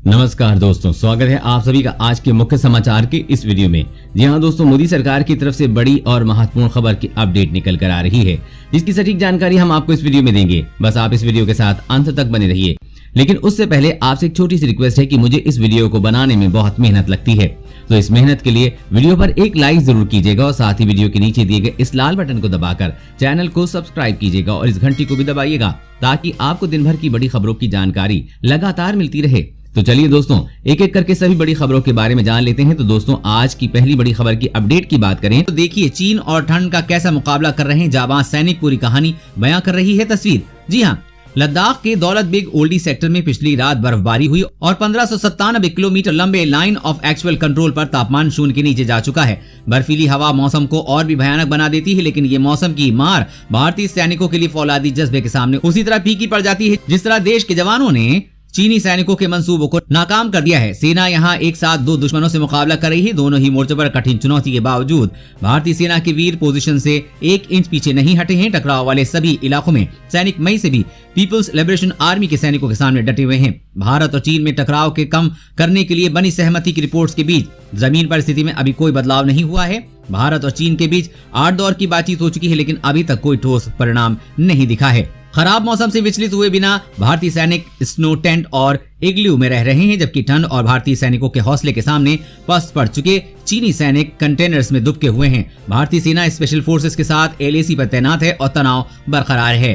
नमस्कार दोस्तों, स्वागत है आप सभी का आज के मुख्य समाचार के इस वीडियो में। जी हाँ दोस्तों, मोदी सरकार की तरफ से बड़ी और महत्वपूर्ण खबर की अपडेट निकल कर आ रही है, जिसकी सटीक जानकारी हम आपको इस वीडियो में देंगे। बस आप इस वीडियो के साथ अंत तक बने रहिए। लेकिन उससे पहले आपसे एक छोटी सी रिक्वेस्ट है कि मुझे इस वीडियो को बनाने में बहुत मेहनत लगती है, तो इस मेहनत के लिए वीडियो पर एक लाइक जरूर कीजिएगा और साथ ही वीडियो के नीचे दिए गए इस लाल बटन को दबाकर चैनल को सब्सक्राइब कीजिएगा और इस घंटी को भी दबाइएगा, ताकि आपको दिन भर की बड़ी खबरों की जानकारी लगातार मिलती रहे। तो चलिए दोस्तों, एक एक करके सभी बड़ी खबरों के बारे में जान लेते हैं। तो दोस्तों, आज की पहली बड़ी खबर की अपडेट की बात करें तो देखिए, चीन और ठंड का कैसा मुकाबला कर रहे हैं जाबाज सैनिक, पूरी कहानी बयां कर रही है तस्वीर। जी हाँ, लद्दाख के दौलत बेग ओल्डी सेक्टर में पिछली रात बर्फबारी हुई और 1597 किलोमीटर लंबे लाइन ऑफ एक्चुअल कंट्रोल पर तापमान शून्य के नीचे जा चुका है। बर्फीली हवा मौसम को और भी भयानक बना देती है, लेकिन ये मौसम की मार भारतीय सैनिकों के लिए फौलादी जज्बे के सामने उसी तरह फीकी पड़ जाती है जिस तरह देश के जवानों ने चीनी सैनिकों के मंसूबों को नाकाम कर दिया है। सेना यहां एक साथ दो दुश्मनों से मुकाबला कर रही है। दोनों ही मोर्चों पर कठिन चुनौती के बावजूद भारतीय सेना के वीर पोजीशन से 1 इंच पीछे नहीं हटे हैं। टकराव वाले सभी इलाकों में सैनिक मई से भी पीपल्स लिबरेशन आर्मी के सैनिकों के सामने डटे हुए हैं। भारत और चीन में टकराव के कम करने के लिए बनी सहमति की रिपोर्ट्स के बीच जमीन पर स्थिति में अभी कोई बदलाव नहीं हुआ है। भारत और चीन के बीच 8 दौर की बातचीत हो चुकी है, लेकिन अभी तक कोई ठोस परिणाम नहीं दिखा है। खराब मौसम से विचलित हुए बिना भारतीय सैनिक स्नो टेंट और इग्लू में रह रहे हैं, जबकि ठंड और भारतीय सैनिकों के हौसले के सामने पस्त पड़ चुके चीनी सैनिक कंटेनर्स में दुबके हुए हैं। भारतीय सेना स्पेशल फोर्सेस के साथ LAC पर तैनात है और तनाव बरकरार है।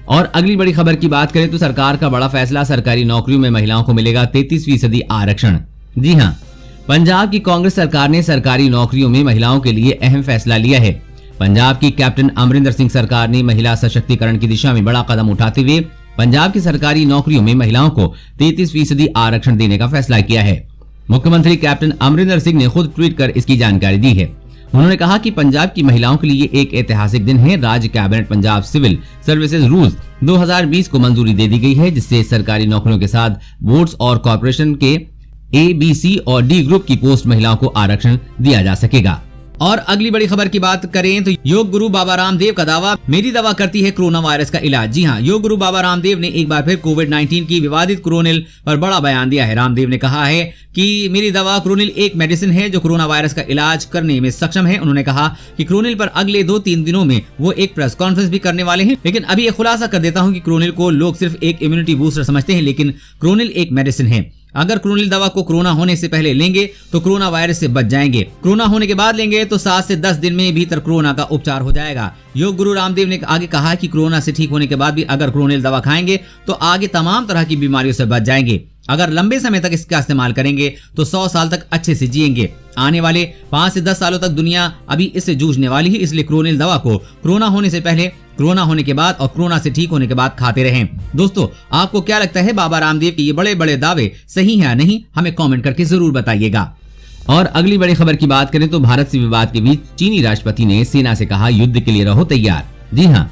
और अगली बड़ी खबर की बात करें तो सरकार का बड़ा फैसला, सरकारी नौकरियों में महिलाओं को मिलेगा 33% आरक्षण। जी हाँ, पंजाब की कांग्रेस सरकार ने सरकारी नौकरियों में महिलाओं के लिए अहम फैसला लिया है। पंजाब की कैप्टन अमरिंदर सिंह सरकार ने महिला सशक्तिकरण की दिशा में बड़ा कदम उठाते हुए पंजाब की सरकारी नौकरियों में महिलाओं को 33% आरक्षण देने का फैसला किया है। मुख्यमंत्री कैप्टन अमरिंदर सिंह ने खुद ट्वीट कर इसकी जानकारी दी है। उन्होंने कहा कि पंजाब की महिलाओं के लिए एक ऐतिहासिक दिन है। राज्य cabinet Punjab civil services rules 2020 को मंजूरी दे दी गई है, जिससे सरकारी नौकरियों के साथ बोर्ड्स और कॉर्पोरेशन के A, B, C और D ग्रुप की पोस्ट महिलाओं को आरक्षण दिया जा सकेगा। और अगली बड़ी खबर की बात करें तो योग गुरु बाबा रामदेव का दावा, मेरी दवा करती है कोरोना वायरस का इलाज। जी हाँ, योग गुरु बाबा रामदेव ने एक बार फिर कोविड-19 की विवादित क्रोनिल पर बड़ा बयान दिया है। रामदेव ने कहा है कि मेरी दवा क्रोनिल एक मेडिसिन है जो कोरोना वायरस का इलाज करने में सक्षम है। उन्होंने कहा कि क्रोनिल पर अगले 2-3 दिनों में वो एक प्रेस कॉन्फ्रेंस भी करने वाले हैं। लेकिन अभी ये खुलासा कर देता हूँ कि क्रोनिल को लोग सिर्फ एक इम्यूनिटी बूस्टर समझते हैं, लेकिन क्रोनिल एक मेडिसिन है। अगर क्रोनिल दवा को कोरोना होने से पहले लेंगे तो कोरोना वायरस से बच जाएंगे। कोरोना होने के बाद लेंगे तो 7 से 10 दिन में भीतर कोरोना का उपचार हो जाएगा। योग गुरु रामदेव ने आगे कहा कि कोरोना से ठीक होने के बाद भी अगर क्रोनिल दवा खाएंगे तो आगे तमाम तरह की बीमारियों से बच जाएंगे। अगर लंबे समय तक इसका इस्तेमाल करेंगे तो 100 साल तक अच्छे से जिएंगे। आने वाले 5 से 10 सालों तक दुनिया अभी इससे जूझने वाली है, इसलिए क्रोनिल दवा को कोरोना होने से पहले, कोरोना होने के बाद और कोरोना से ठीक होने के बाद खाते रहें। दोस्तों, आपको क्या लगता है, बाबा रामदेव के ये बड़े बड़े दावे सही है या नहीं? हमें कमेंट करके जरूर बताइएगा। और अगली बड़ी खबर की बात करें तो भारत से विवाद के बीच चीनी राष्ट्रपति ने सेना से कहा, युद्ध के लिए रहो तैयार। जी हाँ,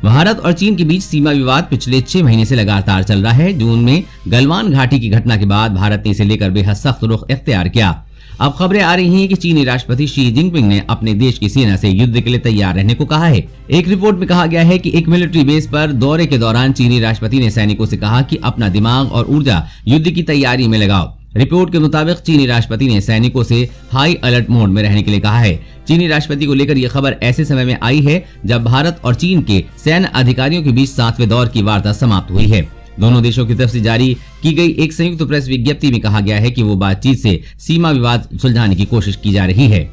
भारत और चीन के बीच सीमा विवाद पिछले 6 महीने से लगातार चल रहा है। जून में गलवान घाटी की घटना के बाद भारत ने इसे लेकर बेहद सख्त रुख इख्तियार किया। अब खबरें आ रही हैं कि चीनी राष्ट्रपति शी जिनपिंग ने अपने देश की सेना से युद्ध के लिए तैयार रहने को कहा है। एक रिपोर्ट में कहा गया है कि एक मिलिट्री बेस पर दौरे के दौरान चीनी राष्ट्रपति ने सैनिकों से कहा कि अपना दिमाग और ऊर्जा युद्ध की तैयारी में लगाओ। रिपोर्ट के मुताबिक चीनी राष्ट्रपति ने सैनिकों से हाई अलर्ट मोड में रहने के लिए कहा है। चीनी राष्ट्रपति को लेकर यह खबर ऐसे समय में आई है जब भारत और चीन के सैन्य अधिकारियों के बीच 7वें दौर की वार्ता समाप्त हुई है। दोनों देशों की तरफ से जारी की गई एक संयुक्त प्रेस विज्ञप्ति में कहा गया है कि वो बातचीत से सीमा विवाद सुलझाने की कोशिश की जा रही है।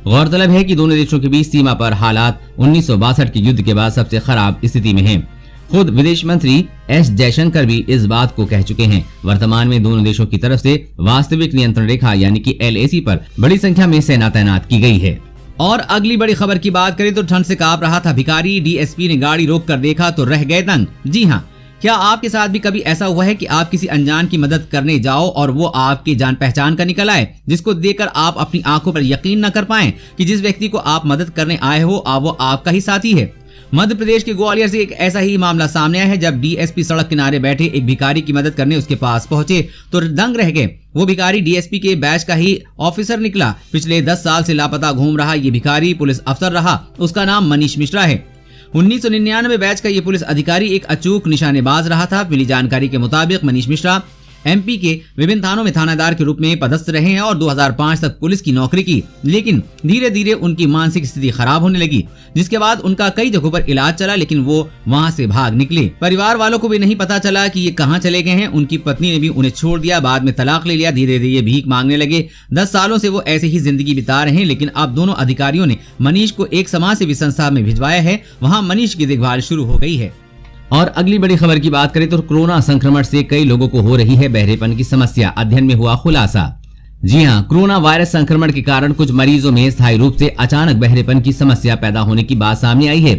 गौरतलब है कि दोनों देशों के बीच सीमा पर हालात 1962 के युद्ध के बाद सबसे खराब स्थिति में हैं। खुद विदेश मंत्री S जयशंकर भी इस बात को कह चुके हैं। वर्तमान में दोनों देशों की तरफ से वास्तविक नियंत्रण रेखा यानी कि LAC पर बड़ी संख्या में सेना तैनात की गई है। और अगली बड़ी खबर की बात करें तो ठंड से कांप रहा था भिखारी, DSP ने गाड़ी रोक कर देखा तो रह गए दंग। जी हाँ, क्या आपके साथ भी कभी ऐसा हुआ है कि आप किसी अनजान की मदद करने जाओ और वो आपकी जान पहचान का निकल आए, जिसको देखकर आप अपनी आंखों पर यकीन न कर पाएं कि जिस व्यक्ति को आप मदद करने आए हो वो आपका ही साथी है। मध्य प्रदेश के ग्वालियर से एक ऐसा ही मामला सामने आया है, जब DSP सड़क किनारे बैठे एक भिखारी की मदद करने उसके पास पहुंचे तो दंग रह गए। वो भिखारी DSP के बैच का ही ऑफिसर निकला। पिछले 10 साल से लापता घूम रहा ये भिखारी पुलिस अफसर रहा। उसका नाम मनीष मिश्रा है। 1999 बैच का ये पुलिस अधिकारी एक अचूक निशानेबाज रहा था। मिली जानकारी के मुताबिक मनीष मिश्रा एमपी के विभिन्न थानों में थानेदार के रूप में पदस्थ रहे हैं और 2005 तक पुलिस की नौकरी की, लेकिन धीरे धीरे उनकी मानसिक स्थिति खराब होने लगी, जिसके बाद उनका कई जगहों पर इलाज चला, लेकिन वो वहां से भाग निकले। परिवार वालों को भी नहीं पता चला कि ये कहां चले गए हैं। उनकी पत्नी ने भी उन्हें छोड़ दिया, बाद में तलाक ले लिया, धीरे धीरे भीख मांगने लगे। 10 सालों से वो ऐसे ही जिंदगी बिता रहे हैं, लेकिन अब दोनों अधिकारियों ने मनीष को एक समाज सेवी संस्था में भिजवाया है। वहाँ मनीष की देखभाल शुरू हो गई है। और अगली बड़ी खबर की बात करें तो कोरोना संक्रमण से कई लोगों को हो रही है बहरेपन की समस्या, अध्ययन में हुआ खुलासा। जी हां, कोरोना वायरस संक्रमण के कारण कुछ मरीजों में स्थायी रूप से अचानक बहरेपन की समस्या पैदा होने की बात सामने आई है।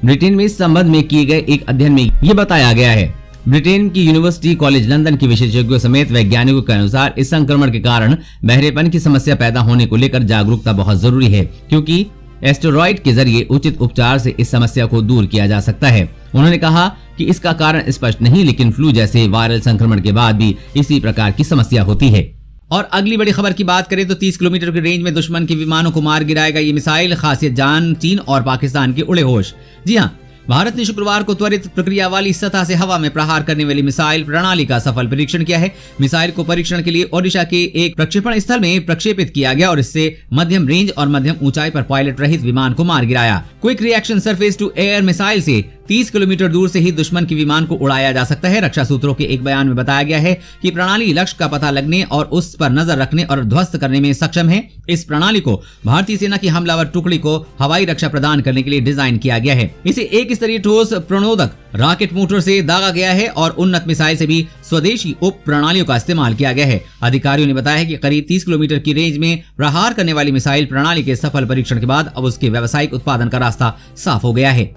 ब्रिटेन में इस संबंध में किए गए एक अध्ययन में ये बताया गया है। ब्रिटेन की यूनिवर्सिटी कॉलेज लंदन के विशेषज्ञों समेत वैज्ञानिकों के अनुसार इस संक्रमण के कारण बहरेपन की समस्या पैदा होने को लेकर जागरूकता बहुत जरूरी है, क्योंकि एस्टेरॉइड के जरिए उचित उपचार से इस समस्या को दूर किया जा सकता है। उन्होंने कहा कि इसका कारण स्पष्ट नहीं, लेकिन फ्लू जैसे वायरल संक्रमण के बाद भी इसी प्रकार की समस्या होती है। और अगली बड़ी खबर की बात करें तो 30 किलोमीटर की रेंज में दुश्मन के विमानों को मार गिराएगा ये मिसाइल, खासियत जान चीन और पाकिस्तान के उड़े होश। जी हाँ, भारत ने शुक्रवार को त्वरित प्रक्रिया वाली सतह से हवा में प्रहार करने वाली मिसाइल प्रणाली का सफल परीक्षण किया है। मिसाइल को परीक्षण के लिए ओडिशा के एक प्रक्षेपण स्थल में प्रक्षेपित किया गया और इससे मध्यम रेंज और मध्यम ऊंचाई पर पायलट रहित विमान को मार गिराया। Quick reaction surface to air missile से 30 किलोमीटर दूर से ही दुश्मन के विमान को उड़ाया जा सकता है। रक्षा सूत्रों के एक बयान में बताया गया है कि प्रणाली लक्ष्य का पता लगने और उस पर नजर रखने और ध्वस्त करने में सक्षम है। इस प्रणाली को भारतीय सेना की हमलावर टुकड़ी को हवाई रक्षा प्रदान करने के लिए डिजाइन किया गया है। इसे एक स्तरीय ठोस प्रणोदक रॉकेट मोटर से दागा गया है और उन्नत मिसाइल से भी स्वदेशी उप प्रणालियों का इस्तेमाल किया गया है। अधिकारियों ने बताया कि करीब 30 किलोमीटर की रेंज में प्रहार करने वाली मिसाइल प्रणाली के सफल परीक्षण के बाद अब उसके व्यावसायिक उत्पादन का रास्ता साफ हो गया है।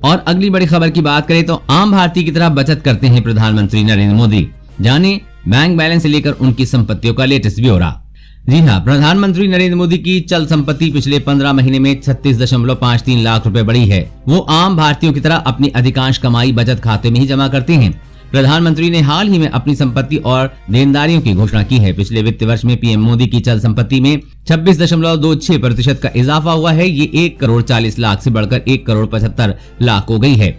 और अगली बड़ी खबर की बात करें तो आम भारतीय की तरह बचत करते हैं प्रधानमंत्री नरेंद्र मोदी। जाने बैंक बैलेंस से लेकर उनकी संपत्तियों का लेटेस्ट ब्यौरा। जी हां, प्रधानमंत्री नरेंद्र मोदी की चल संपत्ति पिछले 15 महीने में 36.53 लाख रुपए बढ़ी है। वो आम भारतीयों की तरह अपनी अधिकांश कमाई बचत खाते में ही जमा करते हैं। प्रधानमंत्री ने हाल ही में अपनी संपत्ति और देनदारियों की घोषणा की है। पिछले वित्त वर्ष में पीएम मोदी की चल संपत्ति में 26.26% का इजाफा हुआ है। ये 1 करोड़ 40 लाख से बढ़कर 1 करोड़ 75 लाख हो गई है।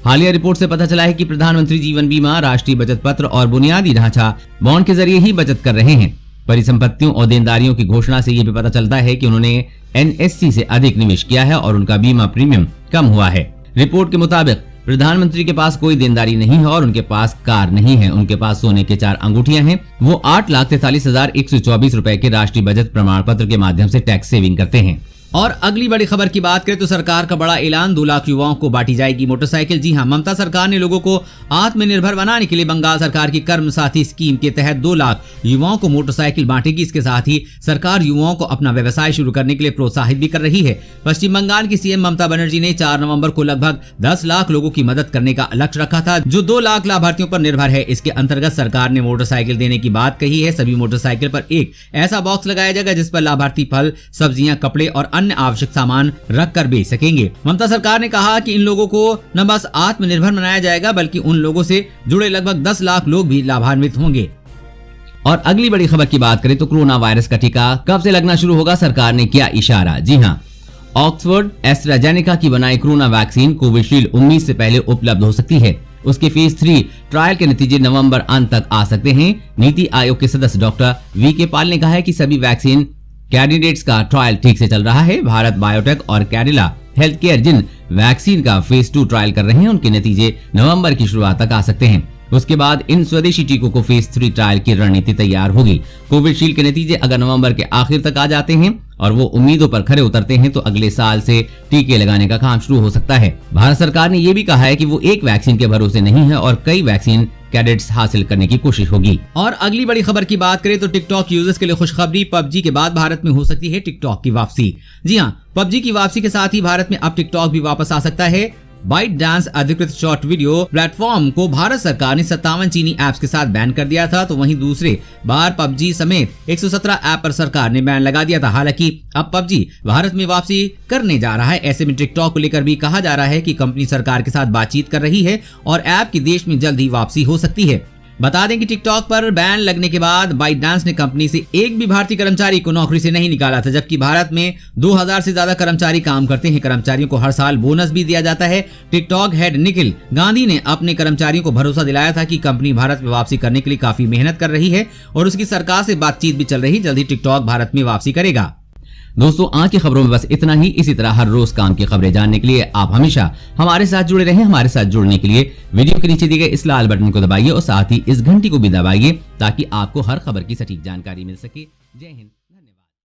हालिया रिपोर्ट से पता चला है कि प्रधानमंत्री जीवन बीमा, राष्ट्रीय बचत पत्र और बुनियादी ढांचा बॉन्ड के जरिए ही बचत कर रहे हैं। परिसंपत्तियों और देनदारियों की घोषणा से ये भी पता चलता है कि उन्होंने एनएससी से अधिक निवेश किया है और उनका बीमा प्रीमियम कम हुआ है। रिपोर्ट के मुताबिक प्रधानमंत्री के पास कोई देनदारी नहीं है और उनके पास कार नहीं है। उनके पास सोने के 4 अंगूठियां हैं। वो 8,43,124 रुपए के राष्ट्रीय बचत प्रमाण पत्र के माध्यम से टैक्स सेविंग करते हैं। और अगली बड़ी खबर की बात करें तो सरकार का बड़ा ऐलान, 2 लाख युवाओं को बांटी जाएगी मोटरसाइकिल। जी हां, ममता सरकार ने लोगों को आत्मनिर्भर बनाने के लिए बंगाल सरकार की कर्म साथी स्कीम के तहत 2 लाख युवाओं को मोटरसाइकिल बांटेगी। इसके साथ ही सरकार युवाओं को अपना व्यवसाय शुरू करने के लिए प्रोत्साहित भी कर रही है। पश्चिम बंगाल की सीएम ममता बनर्जी ने 4 नवंबर को लगभग 10 लाख लोगों की मदद करने का लक्ष्य रखा था, जो 2 लाख लाभार्थियों पर निर्भर है। इसके अंतर्गत सरकार ने मोटरसाइकिल देने की बात कही है। सभी मोटरसाइकिल पर एक ऐसा बॉक्स लगाया जाएगा जिस पर लाभार्थी फल, सब्जियां, कपड़े और अन्य आवश्यक सामान रख कर बेच सकेंगे। ममता सरकार ने कहा कि इन लोगों को न बस आत्मनिर्भर बनाया जाएगा, बल्कि उन लोगों से जुड़े लगभग 10 लाख लोग भी लाभान्वित होंगे। और अगली बड़ी खबर की बात करें तो कोरोना वायरस का टीका कब से लगना शुरू होगा, सरकार ने किया इशारा। जी हां, ऑक्सफोर्ड एस्ट्राजेनेका की बनाई कोरोना वैक्सीन कोविशील्ड 19 से पहले उपलब्ध हो सकती है। उसके फेज 3 ट्रायल के नतीजे नवंबर अंत तक आ सकते हैं। नीति आयोग के सदस्य डॉक्टर वीके पॉल ने कहा है कि सभी वैक्सीन कैंडिडेट्स का ट्रायल ठीक से चल रहा है। भारत बायोटेक और कैडिला हेल्थ केयर जिन वैक्सीन का फेज 2 ट्रायल कर रहे हैं, उनके नतीजे नवंबर की शुरुआत तक आ सकते हैं। उसके बाद इन स्वदेशी टीकों को फेज 3 ट्रायल की रणनीति तैयार होगी। कोविशील्ड के नतीजे अगर नवंबर के आखिर तक आ जाते हैं और वो उम्मीदों पर खरे उतरते हैं तो अगले साल से टीके लगाने का काम शुरू हो सकता है। भारत सरकार ने ये भी कहा है कि वो एक वैक्सीन के भरोसे नहीं है और कई वैक्सीन कैडेट्स हासिल करने की कोशिश होगी। और अगली बड़ी खबर की बात करें तो टिकटॉक यूजर्स के लिए खुशखबरी, पबजी के बाद भारत में हो सकती है टिकटॉक की वापसी। जी हां, पबजी की वापसी के साथ ही भारत में अब टिकटॉक भी वापस आ सकता है। बाइट डांस अधिकृत शॉर्ट वीडियो प्लेटफॉर्म को भारत सरकार ने 57 चीनी ऐप्स के साथ बैन कर दिया था, तो वहीं दूसरे बार पबजी समेत 117 ऐप पर सरकार ने बैन लगा दिया था। हालांकि अब पबजी भारत में वापसी करने जा रहा है। ऐसे में टिकटॉक को लेकर भी कहा जा रहा है कि कंपनी सरकार के साथ बातचीत कर रही है और ऐप की देश में जल्द ही वापसी हो सकती है। बता दें कि टिकटॉक पर बैन लगने के बाद बाइटडांस ने कंपनी से एक भी भारतीय कर्मचारी को नौकरी से नहीं निकाला था, जबकि भारत में 2000 से ज्यादा कर्मचारी काम करते हैं। कर्मचारियों को हर साल बोनस भी दिया जाता है। टिकटॉक हेड निखिल गांधी ने अपने कर्मचारियों को भरोसा दिलाया था कि कंपनी भारत में वापसी करने के लिए काफी मेहनत कर रही है और उसकी सरकार से बातचीत भी चल रही। जल्द ही टिकटॉक भारत में वापसी करेगा। दोस्तों आज की खबरों में बस इतना ही। इसी तरह हर रोज काम की खबरें जानने के लिए आप हमेशा हमारे साथ जुड़े रहें। हमारे साथ जुड़ने के लिए वीडियो के नीचे दिए गए इस लाल बटन को दबाइए और साथ ही इस घंटी को भी दबाइए ताकि आपको हर खबर की सटीक जानकारी मिल सके। जय हिंद।